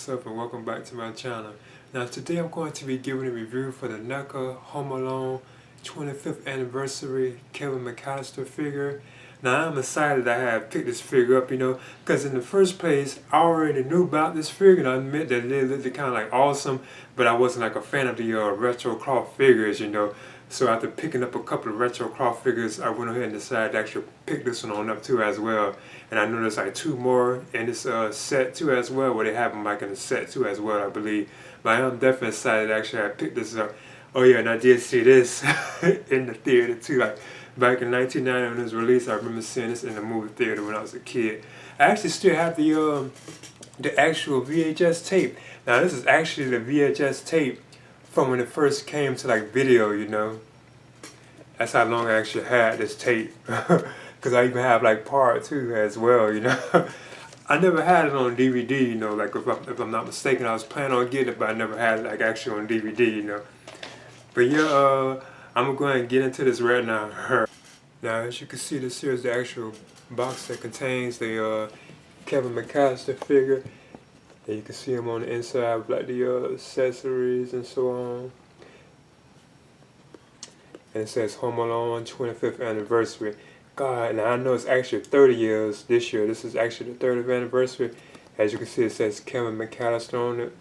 what's up, and welcome back to my channel. Now today I'm going to be giving a review for the NECA Home Alone 25th Anniversary Kevin McCallister figure. Now I'm excited I have picked this figure up, because in the first place I already knew about this figure, and I admit that it looked kind of like awesome, but I wasn't like a fan of the retro cloth figures, So after picking up a couple of retro cloth figures, I went ahead and decided to actually pick this one on up too as well. And I know there's like two more in this set too as well, where they have them like in the set too as well, I believe. But I am definitely excited actually I picked this up. Oh yeah, and I did see this in the theater too. Like back in 1990 when it was released, I remember seeing this in the movie theater when I was a kid. I actually still have the actual VHS tape. Now this is actually the VHS tape from when it first came to like video, That's how long I actually had this tape. Because I even have like part 2 as well, I never had it on DVD, like if I'm not mistaken, I was planning on getting it, but I never had it like actually on DVD, But yeah, I'm gonna go ahead and get into this right now. Now as you can see, this here is the actual box that contains the Kevin McCallister figure. And you can see him on the inside with like the accessories and so on. And it says Home Alone 25th Anniversary. God, now I know it's actually 30 years this year. This is actually the 30th anniversary. As you can see, it says Kevin McCallister on it.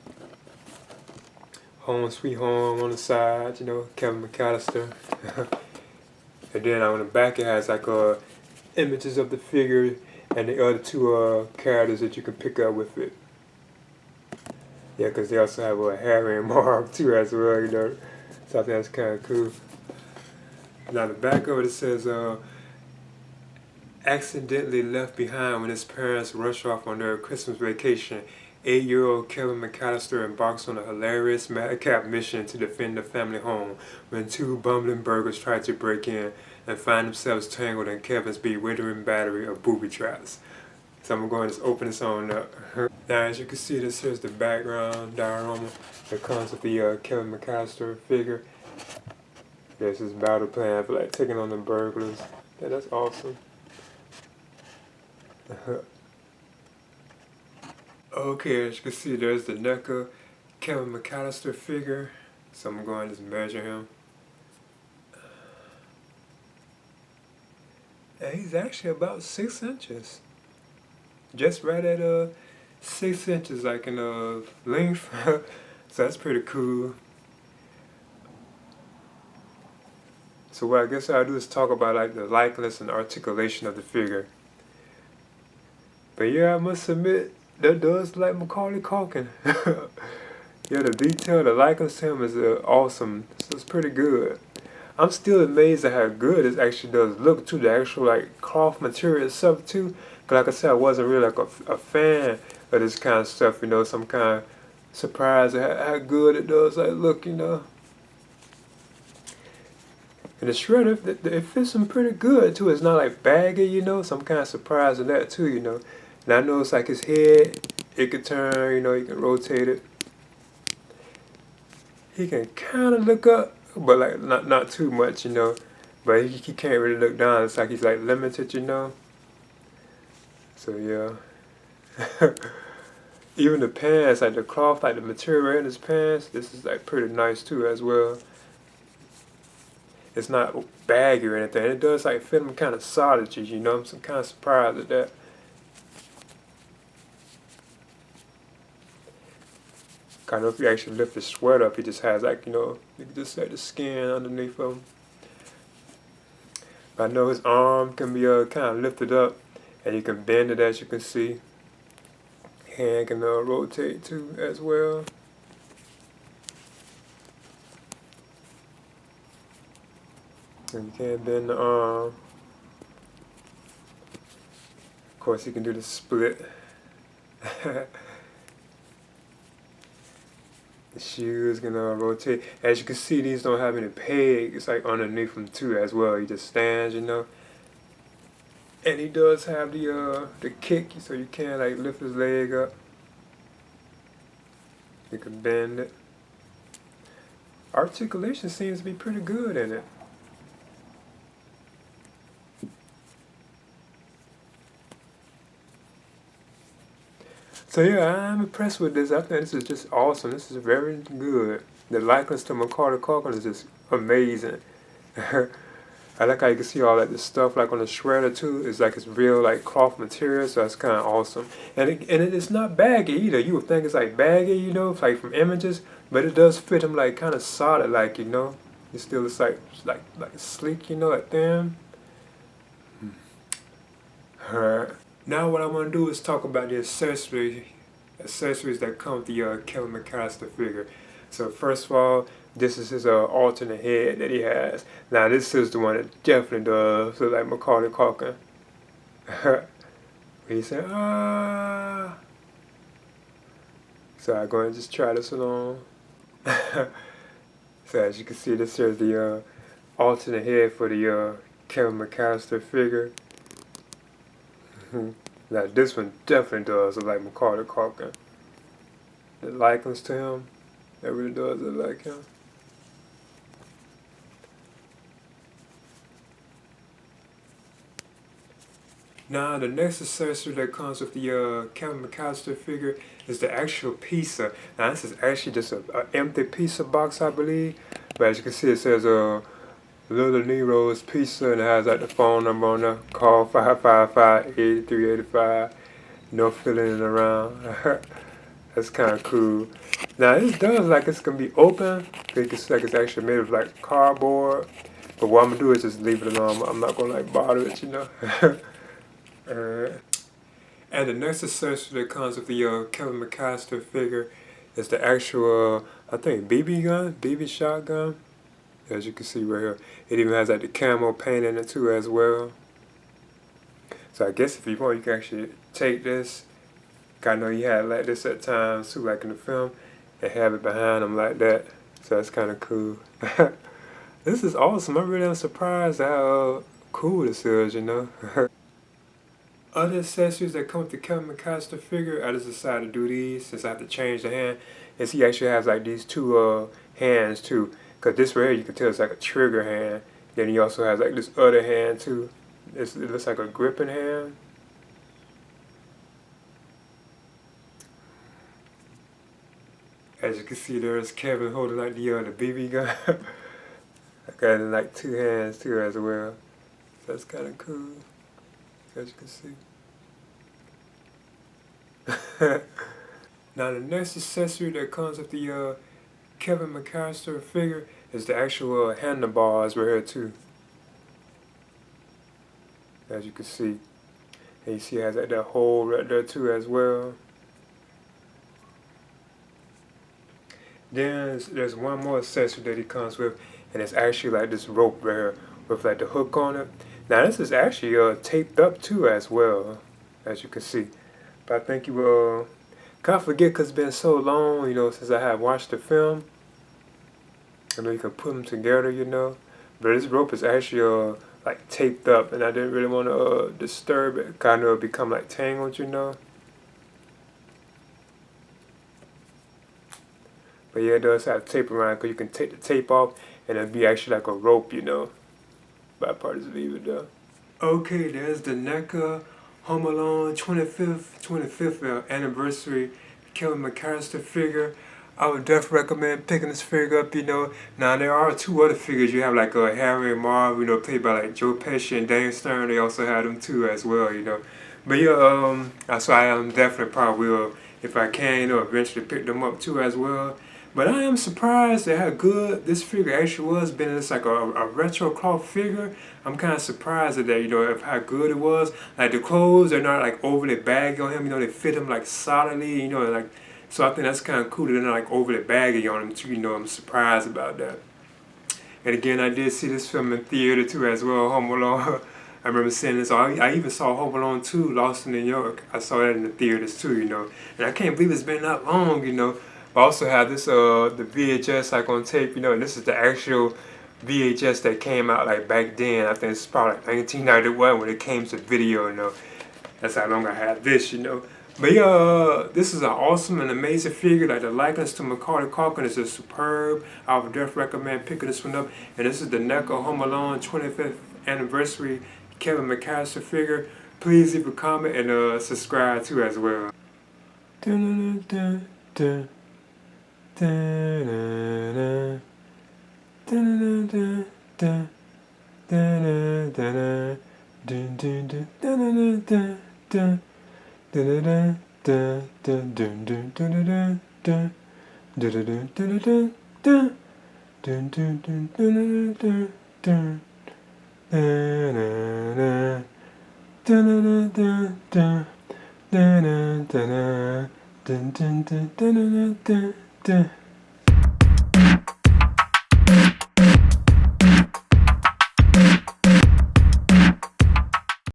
Home Sweet Home on the side, Kevin McCallister. And then on the back it has like images of the figure and the other two characters that you can pick up with it. Yeah, because they also have Harry and Marv too as well, So I think that's kind of cool. Now the back of it says, accidentally left behind when his parents rush off on their Christmas vacation. 8-year-old Kevin McCallister embarks on a hilarious madcap mission to defend the family home when two bumbling burglars try to break in and find themselves tangled in Kevin's bewildering battery of booby traps. So I'm going to just open this on up. Now as you can see, this is the background diorama that comes with the Kevin McCallister figure. This is battle plan for like taking on the burglars. Yeah, that's awesome. Okay, as you can see, there's the NECA Kevin McCallister figure. So I'm going to just measure him. And he's actually about 6 inches. Just right at 6 inches, like in length. So that's pretty cool. So what I guess I'll do is talk about like the likeness and articulation of the figure. But yeah, I must admit, that does like Macaulay Culkin. Yeah, the detail, the likeness to him is awesome. So it's pretty good. I'm still amazed at how good it actually does look too, the actual like cloth material itself too. Cause like I said, I wasn't really like a fan of this kind of stuff, so I'm kind of surprised at how good it does like look, And the shredder, it fits him pretty good too. It's not like baggy, So I'm kind of surprised at that too, And I know it's like his head, it can turn, you can rotate it. He can kind of look up, but like not too much, But he can't really look down. It's like he's like limited, So yeah. Even the pants, like the cloth, like the material in his pants, this is like pretty nice too as well. It's not baggy or anything. It does like fit him kind of solid, I'm kind of surprised at that. Kind of if you actually lift his sweater up, he just has like, you can just see the skin underneath him. But I know his arm can be kind of lifted up, and you can bend it as you can see. Hand can rotate too as well. And you can bend the arm. Of course, you can do the split. The shoes can rotate. As you can see, these don't have any peg. It's like underneath them too as well. He just stands, And he does have the kick, so you can like lift his leg up. You can bend it. Articulation seems to be pretty good in it. So yeah, I'm impressed with this. I think this is just awesome. This is very good. The likeness to Macaulay Culkin is just amazing. I like how you can see all like the stuff like on the shredder too. It's like it's real like cloth material, so that's kind of awesome. It's not baggy either. You would think it's like baggy, you know, like from images, but it does fit him like kind of solid, like you know. It still is like sleek, you know, like thin. Alright. Now what I want to do is talk about the accessories that come with the Kevin McCallister figure. So first of all, this is his alternate head that he has. Now this is the one that definitely does look like Macaulay Culkin. He said, ah. So I'm going to just try this along. So as you can see, this is the alternate head for the Kevin McCallister figure. Now this one definitely does look like Macaulay Culkin. The likeness to him, that really does look like him. Now the next accessory that comes with the Kevin McCallister figure is the actual pizza. Now this is actually just an empty pizza box, I believe. But as you can see, it says Little Nero's Pizza, and it has like the phone number on there. Call 555-8385. No fiddling around. That's kind of cool. Now this does like it's gonna be open. It's like it's actually made of like cardboard. But what I'm gonna do is just leave it alone. I'm not gonna like bother it, you know. And the next accessory that comes with the Kevin McCallister figure is the actual, I think, BB shotgun. As you can see right here, it even has like the camo paint in it too as well. So I guess if you want, you can actually take this. I know you had like this at times too, like in the film, and have it behind them like that. So that's kind of cool. This is awesome. I really am surprised how cool this is, you know. Other accessories that come with the Kevin McCallister figure, I just decided to do these since I have to change the hand. Is he actually has like these two hands too. Cause this right here you can tell it's like a trigger hand. Then he also has like this other hand too. It looks like a gripping hand. As you can see, there's Kevin holding like the BB gun. I got like two hands too as well. So that's kind of cool. As you can see. Now the next accessory that comes with the Kevin McCallister figure is the actual handlebars right here too. As you can see. And you see it has like that hole right there too as well. Then there's one more accessory that he comes with, and it's actually like this rope right here with like the hook on it. Now this is actually taped up too as well, as you can see. But I think you will can't forget because it's been so long, you know, since I have watched the film. I know you can put them together, you know. But this rope is actually like taped up, and I didn't really want to disturb it. Kind of become like tangled, you know. But yeah, it does have tape around because you can take the tape off and it'll be actually like a rope, you know. But I probably just leave it there. Okay, there's the NECA Home Alone 25th anniversary Kevin McCallister figure. I would definitely recommend picking this figure up, you know. Now there are two other figures. You have like Harry and Marv, you know, played by like Joe Pesci and Dan Stern. They also had them too as well, you know. But yeah, that's why I definitely probably will, if I can, you know, eventually pick them up too as well. But I am surprised at how good this figure actually was, being it's like a retro cloth figure. I'm kind of surprised at that, you know, of how good it was. Like the clothes, they're not like overly baggy on him, you know, they fit him like solidly, you know, like, so I think that's kind of cool that they're not like overly baggy on him too, you know, I'm surprised about that. And again, I did see this film in theater too as well, Home Alone. I remember seeing this. I even saw Home Alone 2, Lost in New York. I saw that in the theaters too, you know. And I can't believe it's been that long, you know. I also have this the VHS like on tape, you know, and this is the actual VHS that came out like back then. I think it's probably like 1991 when it came to video, you know. That's how long I had this, you know. But yeah, this is an awesome and amazing figure. Like the likeness to Macaulay Culkin is just superb. I would definitely recommend picking this one up. And this is the NECA Home Alone 25th anniversary Kevin McCallister figure. Please leave a comment and subscribe too as well.